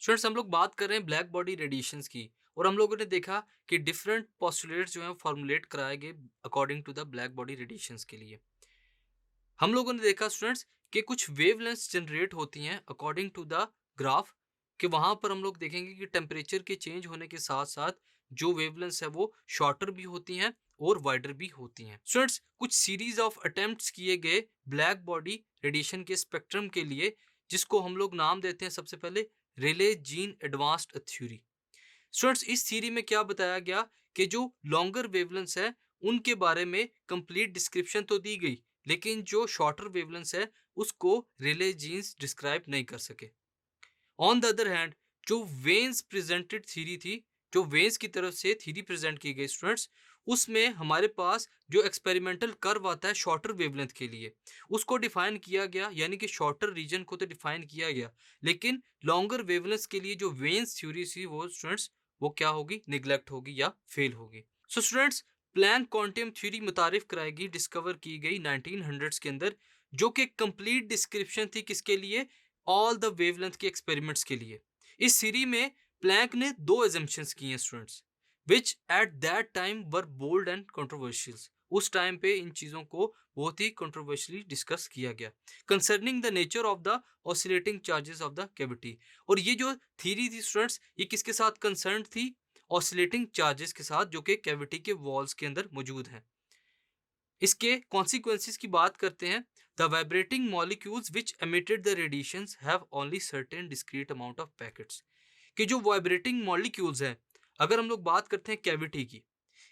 Students हम लोग बात कर रहे हैं ब्लैक बॉडी रेडिएशंस की। और हम लोगों ने देखा कि डिफरेंट पोस्टुलेट्स जो हैं फॉर्मुलेट कराए गए according to the black body radiations के लिए। हम लोगों ने देखा स्टूडेंट्स कि कुछ वेवलेंथ्स जनरेट होती हैं अकॉर्डिंग टू द ग्राफ, कि वहां पर हम लोग देखेंगे कि टेम्परेचर के चेंज होने के साथ साथ जो वेवलेंथ्स है वो शॉर्टर भी होती हैं और वाइडर भी होती हैं। स्टूडेंट्स कुछ सीरीज ऑफ अटेम्प्ट्स किए गए ब्लैक बॉडी रेडिएशन के स्पेक्ट्रम के लिए, जिसको हम लोग नाम देते हैं सबसे पहले relay gene advanced theory. Students इस थ्योरी में क्या बताया गया कि जो लॉन्गर वेवलेंथ्स है उनके बारे में कंप्लीट डिस्क्रिप्शन तो दी गई, लेकिन जो शॉर्टर वेवलेंथ्स है उसको रिले जीन्स डिस्क्राइब नहीं कर सके। ऑन द अदर हैंड जो वेन्स प्रेजेंटेड थ्योरी थी, जो वेन्स की तरफ से थ्योरी प्रेजेंट की गई स्टूडेंट्स, उसमें हमारे पास जो एक्सपेरिमेंटल कर्व आता है शॉर्टर वेवलेंथ के लिए उसको डिफाइन किया गया, यानी कि शॉर्टर रीजन को तो डिफाइन किया गया, लेकिन लॉन्गर वेवलेंथ के लिए जो वेन्स थ्योरी थी वो स्टूडेंट्स वो क्या होगी, निग्लेक्ट होगी या फेल होगी। So students Planck quantum theory मुतारिफ कराएगी, डिस्कवर की गई 1900s के अंदर, जो कि कंप्लीट डिस्क्रिप्शन थी किसके लिए, ऑल द वेवलेंथ के एक्सपेरिमेंट्स के लिए। इस सीरी में प्लैंक ने दो एजम्पशंस की हैं students, which at that time were bold and controversial. उस टाइम पे इन चीजों को बहुत ही कंट्रोवर्शियली डिस्कस किया गया concerning the nature of the oscillating charges of the cavity. और ये जो थ्योरी थी स्टूडेंट्स ये किसके साथ कंसर्न थी, ऑसिलेटिंग चार्जेस के साथ, जो कि कैविटी के वॉल्स के अंदर मौजूद हैं। इसके कॉन्सिक्वेंसेस की बात करते हैं। The vibrating molecules which emitted the radiations have only certain discrete amount of packets. कि जो वाइब्रेटिंग मॉलिक्यूल्स हैं, अगर हम लोग बात करते हैं कैविटी की,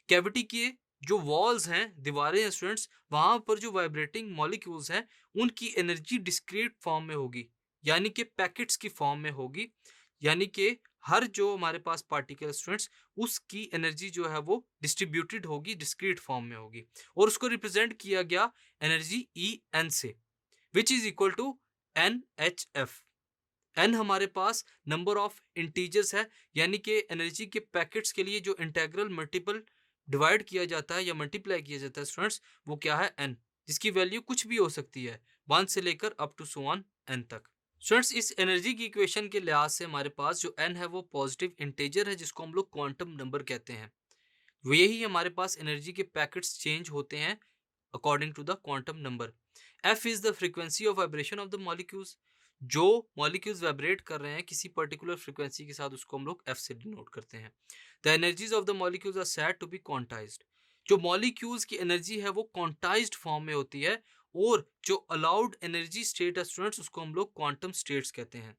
कैविटी के जो वॉल्स हैं, दीवारें हैं स्टूडेंट्स, वहां पर जो वाइब्रेटिंग मॉलिक्यूल्स हैं उनकी एनर्जी डिस्क्रीट फॉर्म में होगी, यानी कि पैकेट्स की फॉर्म में होगी। यानी कि हर जो हमारे पास पार्टिकल स्टूडेंट्स उसकी एनर्जी जो है वो डिस्ट्रीब्यूटेड होगी, डिस्क्रीट फॉर्म में होगी, और उसको रिप्रेजेंट किया गया एनर्जी ई एन से, which is equal to N H F. N हमारे पास नंबर ऑफ इंटीजर्स है, यानी कि एनर्जी के पैकेट्स के लिए जो इंटेग्रल मल्टीपल डिवाइड किया जाता है या मल्टीप्लाई किया जाता है स्टूडेंट्स, वो क्या है, एन, जिसकी वैल्यू कुछ भी हो सकती है, 1 से लेकर up to so on N तक। स्टूडेंट्स इस एनर्जी की इक्वेशन के लिहाज से हमारे पास जो एन है वो पॉजिटिव इंटीजर है, जिसको हम लोग क्वांटम नंबर कहते हैं। वो यही हमारे पास एनर्जी के पैकेट्स चेंज होते हैं according to the quantum number. F is the frequency of vibration of the molecules. जो मॉलिक्यूल्स वाइब्रेट कर रहे हैं किसी पर्टिकुलर फ्रीक्वेंसी के साथ, उसको हम लोग एफ से डिनोट करते हैं। The energies of the molecules are said to be quantized. जो मॉलिक्यूल्स की एनर्जी है वो क्वांटाइज्ड फॉर्म में होती है, और जो अलाउड एनर्जी स्टेट है स्टूडेंट्स उसको हम लोग क्वांटम स्टेट्स कहते हैं।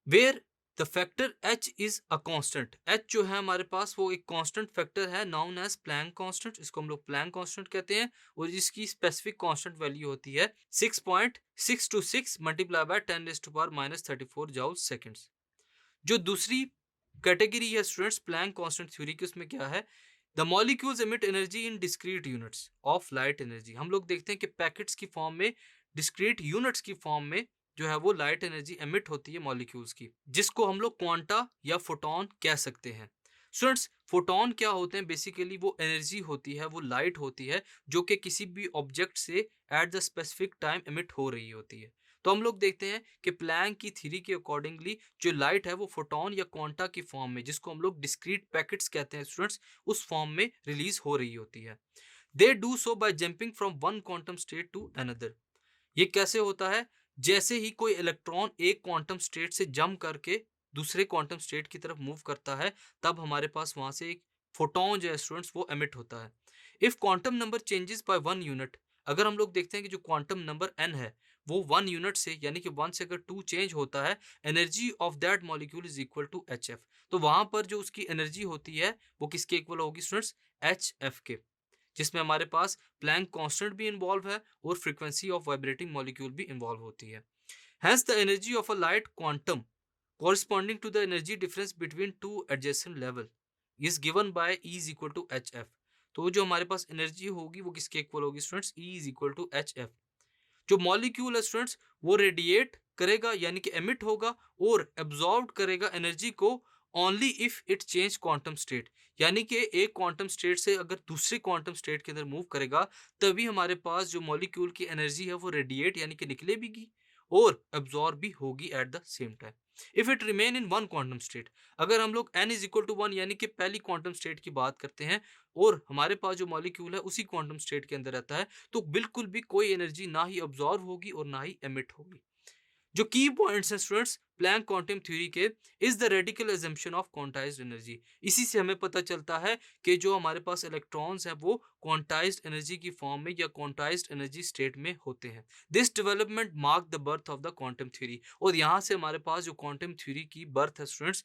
Where the factor H is a constant. H जो है हमारे पास वो एक कांस्टेंट फैक्टर है, नाउन एज प्लैंक कांस्टेंट, इसको हम लोग प्लैंक कांस्टेंट कहते हैं, और इसकी स्पेसिफिक कांस्टेंट वैल्यू होती है 6.626 मल्टीप्लाई बाय 10⁻⁻34 जूल सेकेंड्स। जो दूसरी कैटेगरी है स्टूडेंट्स प्लैंक कांस्टेंट थ्योरी की, उसमें क्या है, the molecules emit energy in discrete units of light energy. हम लोग देखते हैं कि पैकेट्स की फॉर्म में, डिस्क्रीट यूनिट्स की फॉर्म में जो है वो लाइट एनर्जी एमिट होती है मॉलिक्यूल्स की, जिसको हम लोग क्वांटा या फोटोन कह सकते हैं। स्टूडेंट्स फोटोन क्या होते हैं, बेसिकली वो एनर्जी होती है, वो लाइट होती है जो कि किसी भी ऑब्जेक्ट से at the specific time emit हो रही होती है। तो हम लोग देखते हैं कि प्लैंक की थ्योरी के अकॉर्डिंगली जो लाइट है वो फोटोन या क्वांटा की फॉर्म में, जिसको हम लोग डिस्क्रीट पैकेट्स कहते हैं स्टूडेंट्स, उस फॉर्म में रिलीज हो रही होती है। They do so by jumping from one quantum state to another. ये कैसे होता है, जैसे ही कोई इलेक्ट्रॉन एक क्वांटम स्टेट से जंप करके दूसरे क्वांटम स्टेट की तरफ मूव करता है, तब हमारे पास वहां से एक फोटोन जो है स्टूडेंट्स वो एमिट होता है। If quantum number changes by 1 unit, अगर हम लोग देखते हैं कि जो क्वांटम नंबर n है वो 1 यूनिट से, यानी कि 1 से अगर 2 चेंज होता है, energy of that molecule is equal to H F. तो वहां पर जो उसकी एनर्जी होती है वो किसके इक्वल होगी स्टूडेंट्स, एच एफ के, जिसमें हमारे पास प्लैंक कांस्टेंट भी इन्वॉल्व है और फ्रीक्वेंसी ऑफ वाइब्रेटिंग मॉलिक्यूल भी इन्वॉल्व होती है। Hence the energy of a light quantum corresponding to the energy difference between two adjacent level is given by E is equal to H F. तो जो हमारे पास energy होगी वो किसके इक्वल होगी students, E is equal to H F. जो molecule है स्टूडेंट्स वो रेडिएट करेगा, यानी कि एमिट होगा और एब्जॉर्ब करेगा एनर्जी को only if it change quantum state. यानी कि एक क्वांटम स्टेट से अगर दूसरे क्वांटम स्टेट के अंदर मूव करेगा, तभी हमारे पास जो मॉलिक्यूल की एनर्जी है वो रेडिएट यानी कि निकलेगी, और एब्जॉर्ब भी होगी at the same time. If it remain in one quantum state, अगर हम लोग n इज इक्वल टू 1 यानी कि पहली क्वांटम स्टेट की बात करते हैं और हमारे पास जो मॉलिक्यूल है उसी क्वांटम स्टेट के अंदर रहता है, तो बिल्कुल भी कोई एनर्जी ना ही ऑब्जॉर्व होगी और ना ही एमिट होगी। जो की पॉइंट्स हैं स्टूडेंट्स प्लैंक क्वांटम थ्योरी के, is the radical assumption of quantized energy. इसी से हमें पता चलता है कि जो हमारे पास इलेक्ट्रॉन्स हैं वो क्वांटाइज्ड एनर्जी की फॉर्म में या क्वांटाइज्ड एनर्जी स्टेट में होते हैं। This development mark the birth of the quantum theory, और यहाँ से हमारे पास जो क्वांटम थ्योरी की बर्थ है स्टूडेंट्स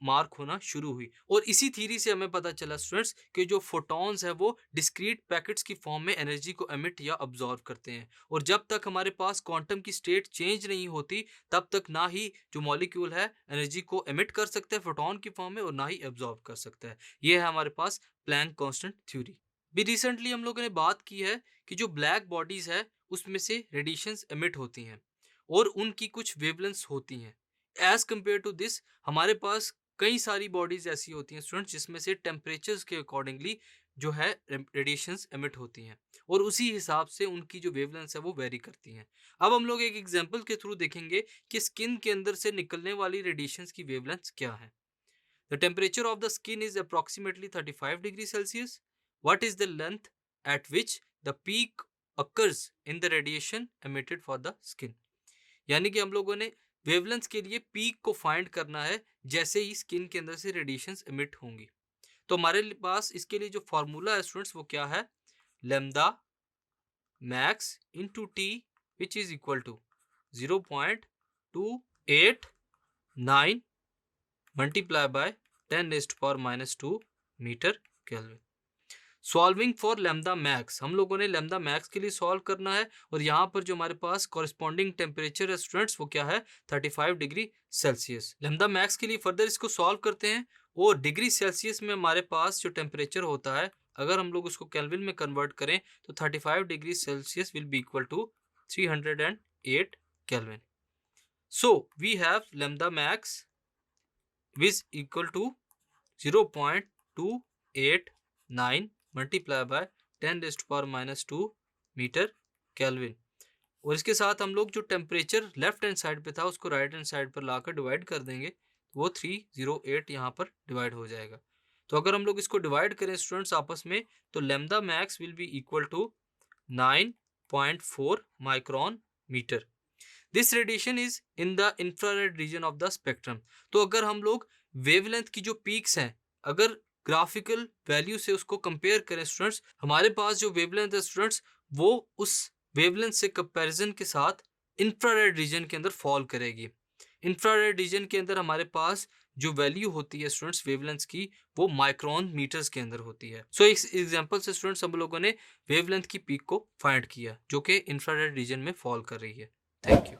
मार्क होना शुरू हुई। और इसी थ्योरी से हमें पता चला स्टूडेंट्स कि जो फोटॉन्स है वो डिस्क्रीट पैकेट्स की फॉर्म में एनर्जी को एमिट या ऑब्जॉर्व करते हैं, और जब तक हमारे पास क्वांटम की स्टेट चेंज नहीं होती तब तक ना ही जो मॉलिक्यूल है एनर्जी को एमिट कर सकता है फोटोन की फॉर्म में और ना ही एब्जॉर्ब कर सकता है। ये है हमारे पास प्लैंक कांस्टेंट थ्योरी। भी रिसेंटली हम लोगों ने बात की है कि जो ब्लैक बॉडीज है उसमें से रेडिएशंस एमिट होती हैं और उनकी कुछ वेवलेंथ्स होती हैं। एज कंपेयर टू दिस हमारे पास कई सारी बॉडीज ऐसी होती हैं स्टूडेंट्स जिसमें से टेम्परेचर्स के अकॉर्डिंगली जो है रेडिएशंस एमिट होती हैं और उसी हिसाब से उनकी जो वेवलेंथ है वो वेरी करती हैं। अब हम लोग एक एग्जांपल के थ्रू देखेंगे कि स्किन के अंदर से निकलने वाली रेडिएशंस की वेवलेंथ क्या है। The temperature of the skin is approximately 35 degree Celsius. What is the length eight which the peak occurs in the radiation emitted for the skin. यानी कि हम लोगों ने वेवलेंथ के लिए पीक को फाइंड करना है जैसे ही स्किन के अंदर से रेडिएशंस एमिट होंगी। तो हमारे पास इसके लिए जो फॉर्मूला है स्टूडेंट्स वो क्या है, lambda max into T which is equal to 0.289 multiply by 10⁻⁻² metre kelvin. Solving for lambda max, हम लोगों ने लैम्डा मैक्स के लिए सॉल्व करना है और यहाँ पर जो हमारे पास कॉरेस्पॉन्डिंग टेम्परेचर है स्टूडेंट्स वो क्या है 35 डिग्री सेल्सियस। लैम्डा मैक्स के लिए फर्दर इसको सॉल्व करते हैं और डिग्री सेल्सियस में हमारे पास जो टेम्परेचर होता है अगर हम लोग उसको केल्विन में कन्वर्ट करें तो 35 degree Celsius will be equal to 308 kelvin. So we have lambda max which equal to 0.289 multiply by 10⁻⁻² metre kelvin. और इसके साथ हम लोग जो टेम्परेचर लेफ्ट हैंड साइड पे था उसको राइट हैंड साइड पर लाकर डिवाइड कर देंगे, वो 308 यहाँ पर डिवाइड हो जाएगा। तो अगर हम लोग इसको डिवाइड करें स्टूडेंट्स आपस में तो lambda max will be equal to 9.4 micron metre. This radiation is in the infrared region of the spectrum. तो अगर हम लोग वेवलेंथ की जो पीक्स हैं अगर ग्राफिकल वैल्यू से उसको कंपेयर करें स्टूडेंट्स, हमारे पास जो वेवलेंथ है स्टूडेंट्स वो उस वेवलेंथ से कंपैरिजन के साथ इंफ्रारेड रीजन के अंदर फॉल करेगी। इंफ्रारेड रीजन के अंदर हमारे पास जो वैल्यू होती है स्टूडेंट्स वेवलेंथ की वो माइक्रोन मीटर्स के अंदर होती है। सो इस एग्जांपल से स्टूडेंट्स हम लोगों ने वेवलेंथ की पीक को फाइंड किया जो कि इंफ्रारेड रीजन में फॉल कर रही है। Thank you.